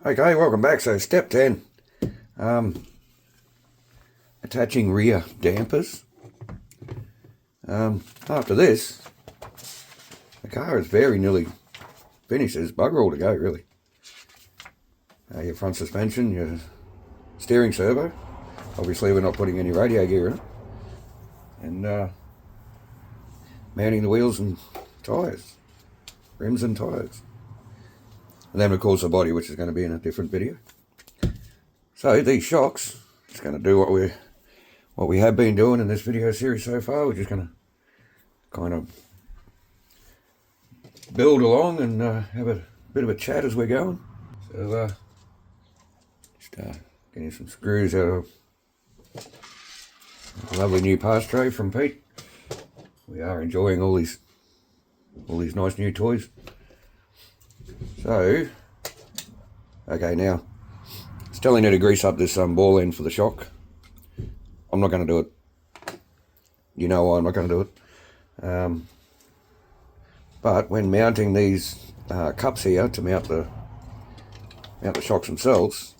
Okay, welcome back. So step 10, attaching rear dampers. After this, the car is very nearly finished. There's bugger all to go, really. Your front suspension, your steering servo. Obviously we're not putting any radio gear in it. And mounting the wheels and tyres, rims and tyres. And then of course the body, which is going to be in a different video. So these shocks, it's going to do what we have been doing in this video series so far. We're just going to kind of build along and have a bit of a chat as we're going. So just getting some screws out of a lovely new pass tray from Pete. We are enjoying all these nice new toys. So, okay, now it's telling you to grease up this ball end for the shock. I'm not going to do it. You know why I'm not going to do it. But when mounting these cups here to mount the shocks themselves,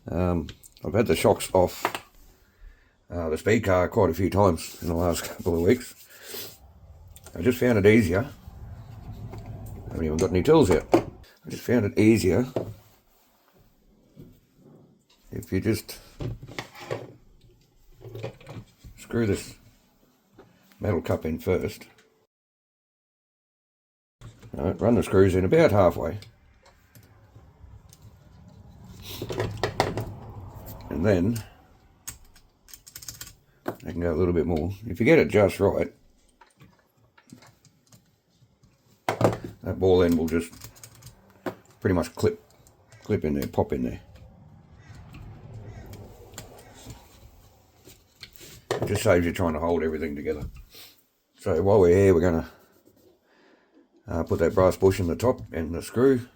I've had the shocks off the speed car quite a few times in the last couple of weeks. I just found it easier. I haven't even got any tools yet. I just found it easier if you just screw this metal cup in first. Run the screws in about halfway. And then I can go a little bit more. If you get it just right, that ball end will just pretty much clip in there, pop in there. It just saves you trying to hold everything together. So while we're here, we're going to put that brass bush in the top and the screw.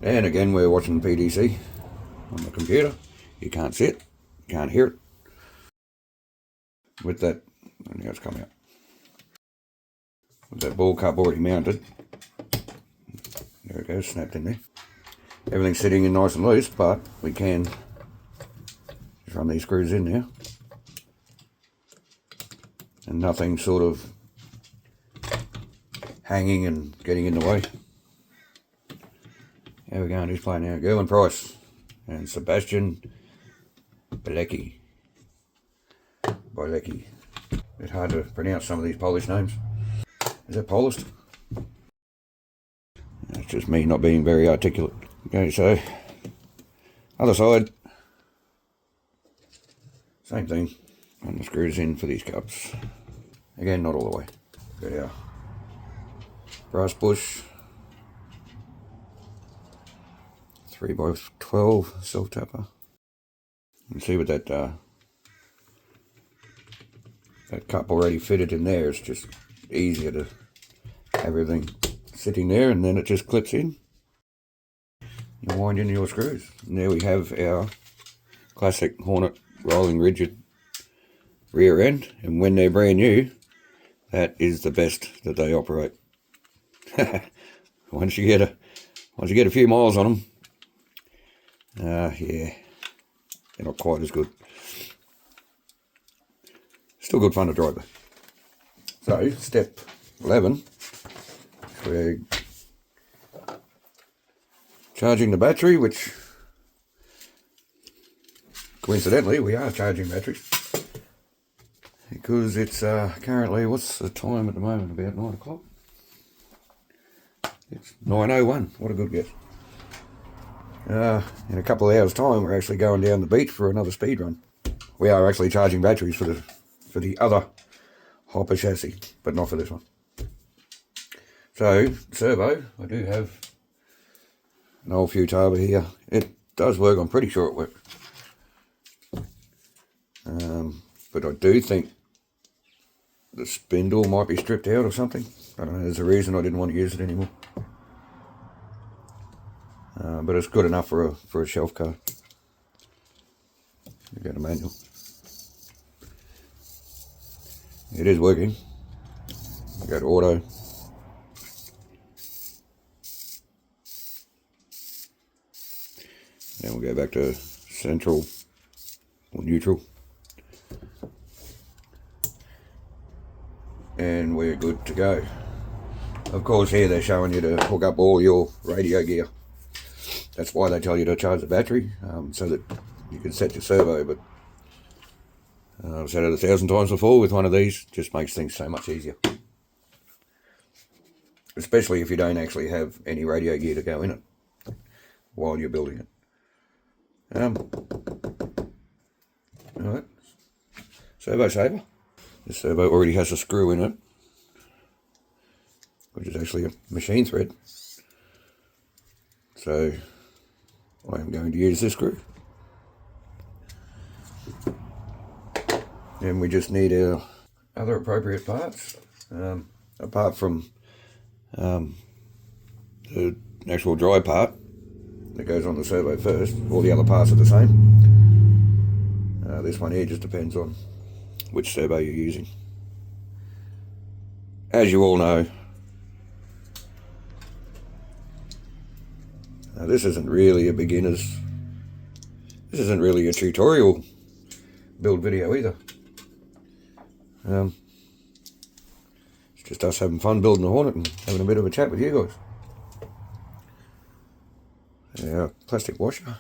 And again, we're watching PDC on the computer. You can't see it, you can't hear it. With that, now it's come out. With that ball cup already mounted, there it goes, snapped in there. Everything's sitting in nice and loose, but we can just run these screws in now. And nothing sort of hanging and getting in the way. Here we go, and who's playing now? Gerwin Price and Sebastian Bilecki. Bilecki. Bit hard to pronounce some of these Polish names. Is that Polish? That's just me not being very articulate. Okay, so other side. Same thing. Run the screws in for these cups. Again, not all the way. Got our brass bush. 3x12 self tapper. You can see with that that cup already fitted in there, it's just easier to have everything sitting there, and then it just clips in. You wind in your screws. And there we have our classic Hornet rolling rigid rear end, and when they're brand new, that is the best that they operate. Once you get a few miles on them, yeah, they're not quite as good. Still good fun to drive though. So step 11, we're charging the battery, which coincidentally we are charging batteries because it's currently, what's the time at the moment, about 9 o'clock? It's 9:01, what a good guess. In a couple of hours time we're actually going down the beach for another speed run. We are actually charging batteries for the other hopper chassis, but not for this one. So servo, I do have an old Futaba here. It does work, I'm pretty sure it works. But I do think the spindle might be stripped out or something. I don't know, there's a reason I didn't want to use it anymore. But it's good enough for a shelf car. You got a manual. It is working. Go to auto. Then we'll go back to central or neutral. And we're good to go. Of course, here they're showing you to hook up all your radio gear. That's why they tell you to charge the battery, so that you can set your servo. But I've said it 1,000 times before, with one of these, just makes things so much easier. Especially if you don't actually have any radio gear to go in it while you're building it. Alright, servo saver. This servo already has a screw in it, which is actually a machine thread. So I am going to use this screw. And we just need our other appropriate parts, apart from the actual dry part that goes on the servo first. All the other parts are the same. This one here just depends on which servo you're using. As you all know, this isn't really a beginner's, this isn't really a tutorial build video either. It's just us having fun building a Hornet and having a bit of a chat with you guys. Our plastic washer.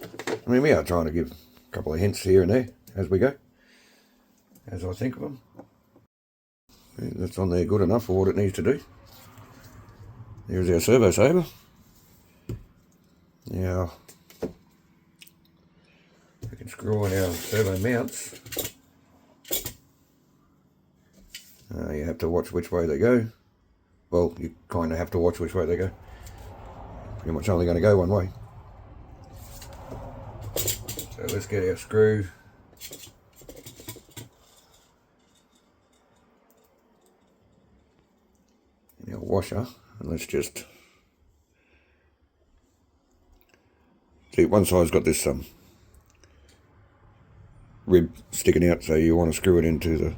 I mean, we are trying to give a couple of hints here and there as we go, as I think of them. That's on there good enough for what it needs to do. There's our servo saver. Now, we can screw on our servo mounts. You have to watch which way they go. Well, you kind of have to watch which way they go. Pretty much only going to go one way. So let's get our screw. And our washer. And let's just see, one side's got this rib sticking out, so you want to screw it into the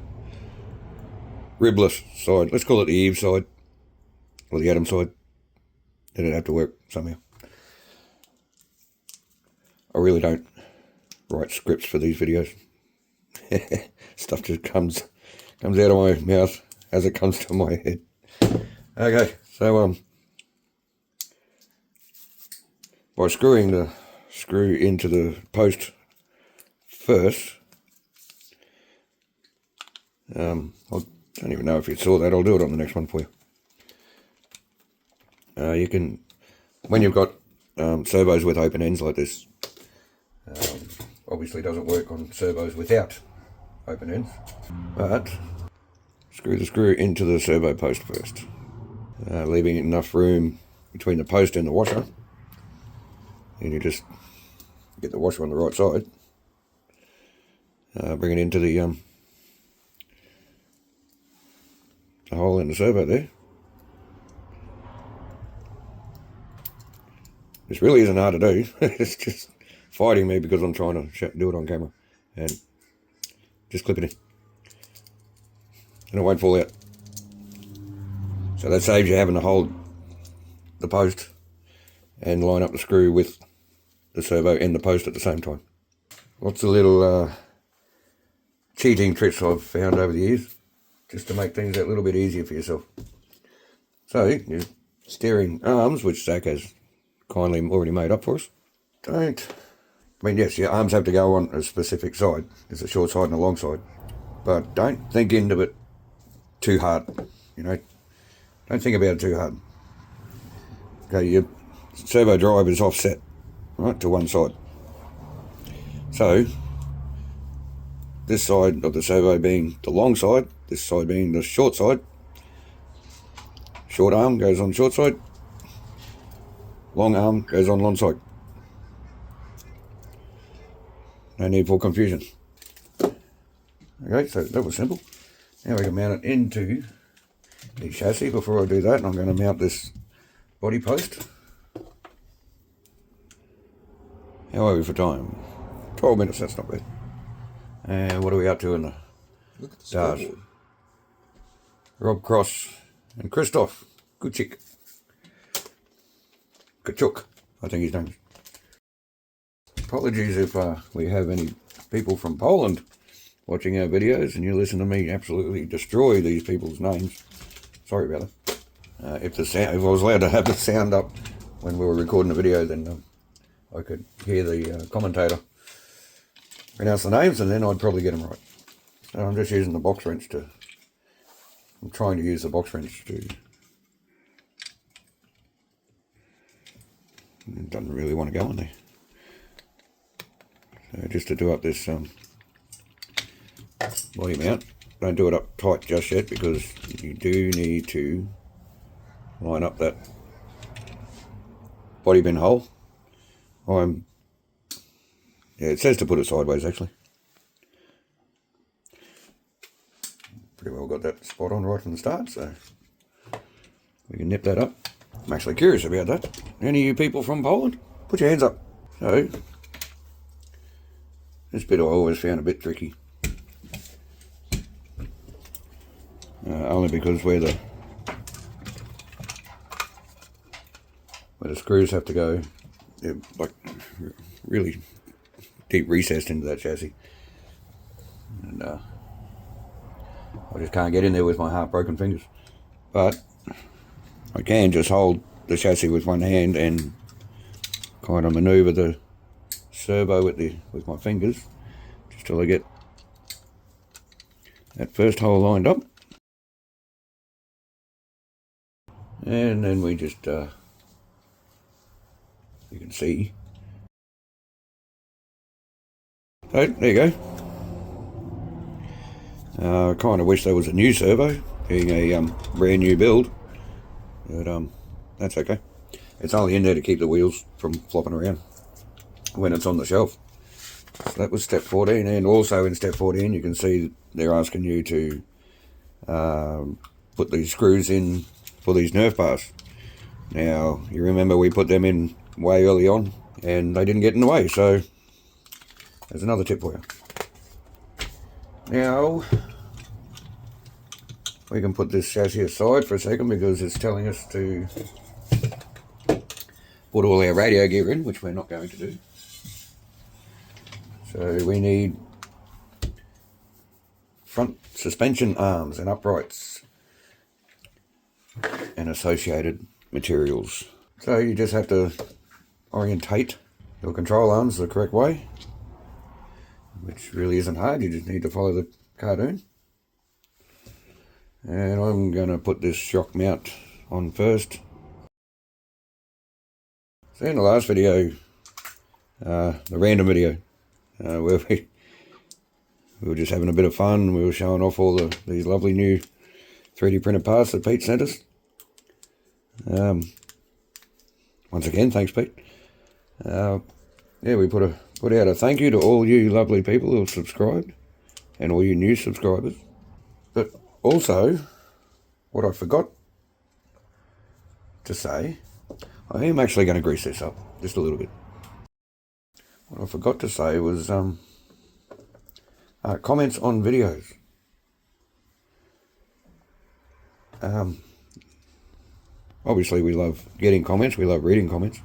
ribless side. Let's call it the Eve side, or the Adam side. It'd have to work somehow. I really don't write scripts for these videos. Stuff just comes out of my mouth as it comes to my head. Okay, so by screwing the screw into the post first, I don't even know if you saw that. I'll do it on the next one for you. You can, when you've got servos with open ends like this, obviously doesn't work on servos without open ends, but screw the screw into the servo post first, leaving enough room between the post and the washer, and you just get the washer on the right side, bring it into the hole in the servo there. This really isn't hard to do. It's just fighting me because I'm trying to do it on camera. And just clip it in. And it won't fall out. So that saves you having to hold the post and line up the screw with the servo and the post at the same time. Lots of little cheating tricks I've found over the years, just to make things a little bit easier for yourself. So, your steering arms, which Zach has kindly already made up for us. Yes, your arms have to go on a specific side. There's a short side and a long side. But don't think into it too hard, you know. Don't think about it too hard. Okay, your servo drive is offset, right, to one side. So, this side of the servo being the long side, this side being the short side. Short arm goes on short side. Long arm goes on long side. No need for confusion. Okay, so that was simple. Now we can mount it into the chassis. Before I do that, I'm going to mount this body post. How are we for time? 12 minutes, that's not bad. And what are we up to in the stars? Rob Cross and Christoph. Good chick. Kachuk, I think his name is. Apologies if we have any people from Poland watching our videos and you listen to me absolutely destroy these people's names. Sorry about that. If I was allowed to have the sound up when we were recording the video, then I could hear the commentator pronounce the names and then I'd probably get them right. So I'm just using the box wrench I'm trying to use the box wrench to... It doesn't really want to go in there. So just to do up this body mount, don't do it up tight just yet because you do need to line up that body bin hole. Yeah, it says to put it sideways actually. Pretty well got that spot on right from the start, so we can nip that up. I'm actually curious about that. Any of you people from Poland? Put your hands up. So, this bit I always found a bit tricky. Only because where the screws have to go, they're like really deep recessed into that chassis. And I just can't get in there with my heartbroken fingers. But I can just hold the chassis with one hand and kind of maneuver the servo with my fingers just till I get that first hole lined up. And then we just, you can see. So, there you go. I kind of wish there was a new servo, being a brand new build. But that's okay. It's only in there to keep the wheels from flopping around when it's on the shelf. So that was step 14, and also in step 14 you can see they're asking you to put these screws in for these Nerf bars. Now, you remember we put them in way early on and they didn't get in the way, so there's another tip for you. Now, we can put this chassis aside for a second because it's telling us to put all our radio gear in, which we're not going to do. So we need front suspension arms and uprights and associated materials. So you just have to orientate your control arms the correct way, which really isn't hard. You just need to follow the cartoon. And I'm going to put this shock mount on first. So in the last video, the random video, where we were just having a bit of fun, we were showing off all these lovely new 3D printed parts that Pete sent us. Once again, thanks Pete. Yeah, we put out a thank you to all you lovely people who have subscribed and all you new subscribers. But also, what I forgot to say, I am actually going to grease this up just a little bit. What I forgot to say was comments on videos. Obviously we love getting comments, we love reading comments.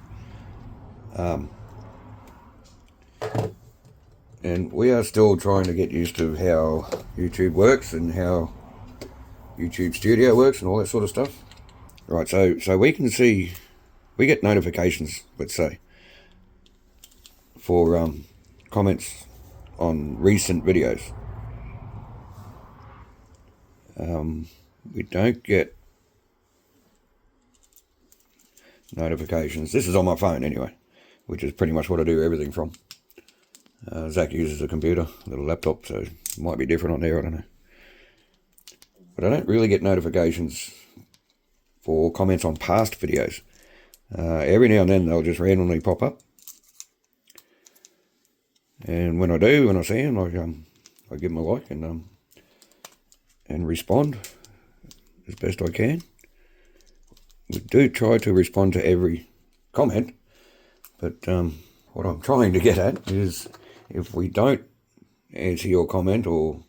And we are still trying to get used to how YouTube works and how YouTube Studio works and all that sort of stuff. Right, so we can see, we get notifications, let's say, for comments on recent videos. We don't get notifications. This is on my phone anyway, which is pretty much what I do everything from. Zach uses a computer, a little laptop, so it might be different on there, I don't know. But I don't really get notifications for comments on past videos. Every now and then they'll just randomly pop up. And when I do, when I see them, I give them a like and respond as best I can. We do try to respond to every comment, but what I'm trying to get at is if we don't answer your comment or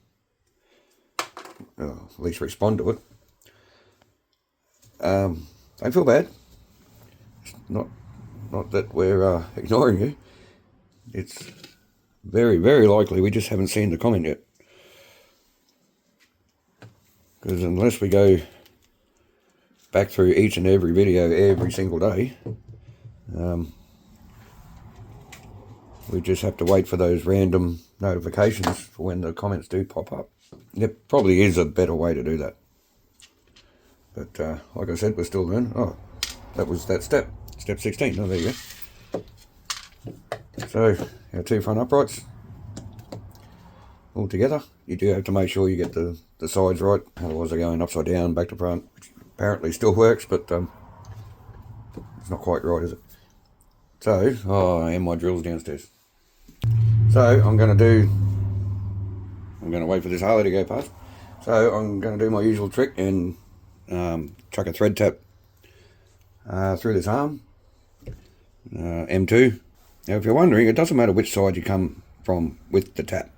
at least respond to it, don't feel bad. It's not Not that we're ignoring you. It's very, very likely we just haven't seen the comment yet. Because unless we go back through each and every video every single day, we just have to wait for those random notifications for when the comments do pop up. There probably is a better way to do that. But like I said, we're still learning. Oh, that was that step 16. Oh, there you go. So our two front uprights all together. You do have to make sure you get the sides right, otherwise they're going upside down, back to front, which apparently still works, but it's not quite right, is it? So, and my drill's downstairs. So I'm going to wait for this Harley to go past. So I'm going to do my usual trick and chuck a thread tap through this arm, M2. Now if you're wondering, it doesn't matter which side you come from with the tap.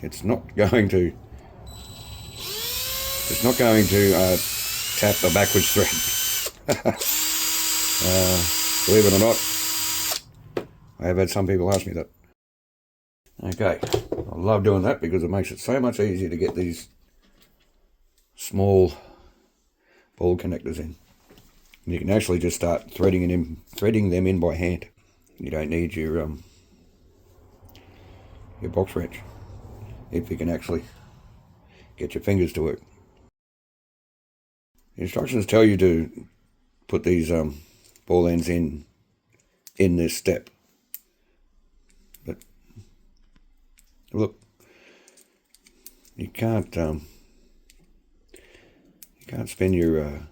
It's not going to tap a backwards thread. Believe it or not, I have had some people ask me that. Okay, I love doing that because it makes it so much easier to get these small ball connectors in. You can actually just start threading them in by hand. You don't need your box wrench if you can actually get your fingers to work. The instructions tell you to put these ball ends in this step, but look, you can't spin your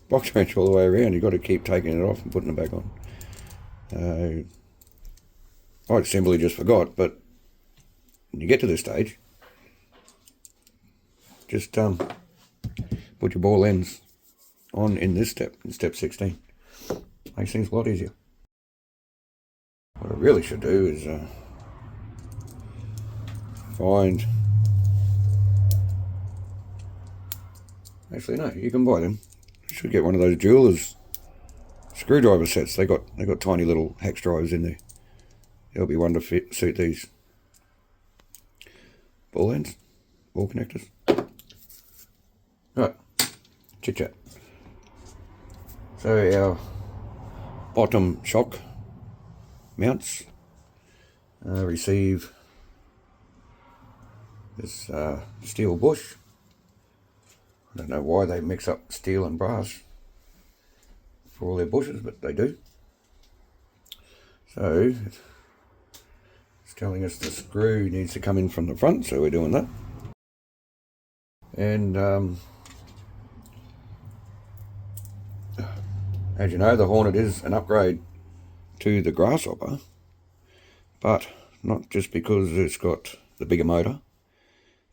box wrench all the way around. You've got to keep taking it off and putting it back on. I simply just forgot, but when you get to this stage, just put your ball ends on in this step, in step 16. Makes things a lot easier. What I really should do is find... Actually, no, you can buy them. You should get one of those jewelers screwdriver sets. They got tiny little hex drivers in there. It'll be one to suit these ball ends, ball connectors. Right, chit chat. So our bottom shock mounts receive this steel bush. I don't know why they mix up steel and brass for all their bushes, but they do. So it's telling us the screw needs to come in from the front, so we're doing that. And as you know, the Hornet is an upgrade to the Grasshopper, but not just because it's got the bigger motor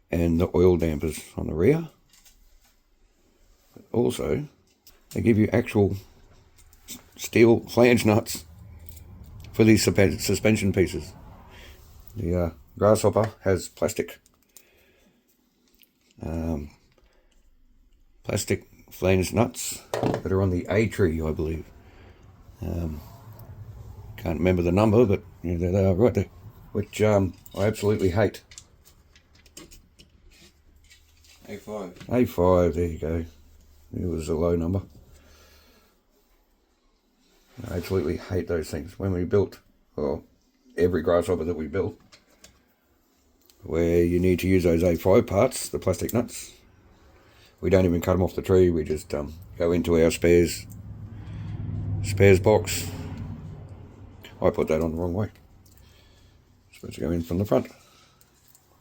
and the oil dampers on the rear, but also they give you actual steel flange nuts for these suspension pieces. The Grasshopper has plastic flange nuts that are on the A tree, I believe. Can't remember the number, but yeah, there they are right there, which I absolutely hate. A5. A5, there you go. It was a low number. I absolutely hate those things. When we built, well, every Grasshopper that we built, where you need to use those A5 parts, the plastic nuts, we don't even cut them off the tree. We just go into our spares box. I put that on the wrong way. It's supposed to go in from the front.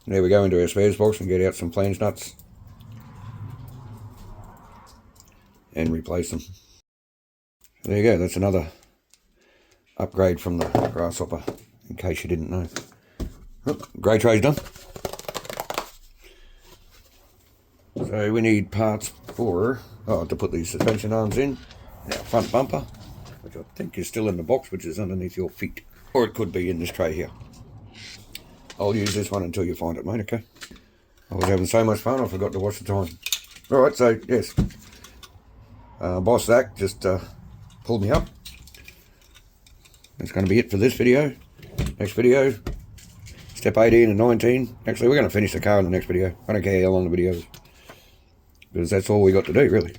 There we go, into our spares box and get out some flange nuts and replace them. So there you go, that's another upgrade from the Grasshopper, in case you didn't know. Oh, grey tray's done. So we need parts for, to put these suspension arms in, our front bumper, which I think is still in the box, which is underneath your feet. Or it could be in this tray here. I'll use this one until you find it, mate, okay? I was having so much fun, I forgot to watch the time. Alright, so yes. Boss Zach just pulled me up that's going to be it for this video. Next video, step 18 and 19. Actually, we're going to finish the car in the next video. I don't care how long the video is, because that's all we got to do, really.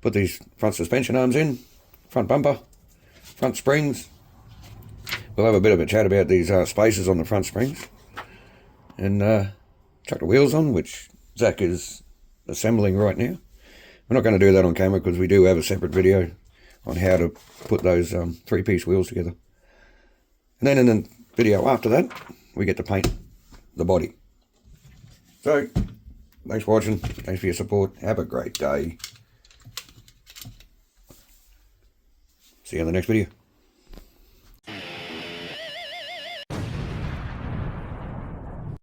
Put these front suspension arms in, front bumper, front springs. We'll have a bit of a chat about these spacers on the front springs. And chuck the wheels on, which Zach is assembling right now. We're not going to do that on camera because we do have a separate video on how to put those 3-piece wheels together. And then in the video after that, we get to paint the body. So, thanks for watching. Thanks for your support. Have a great day. See you in the next video.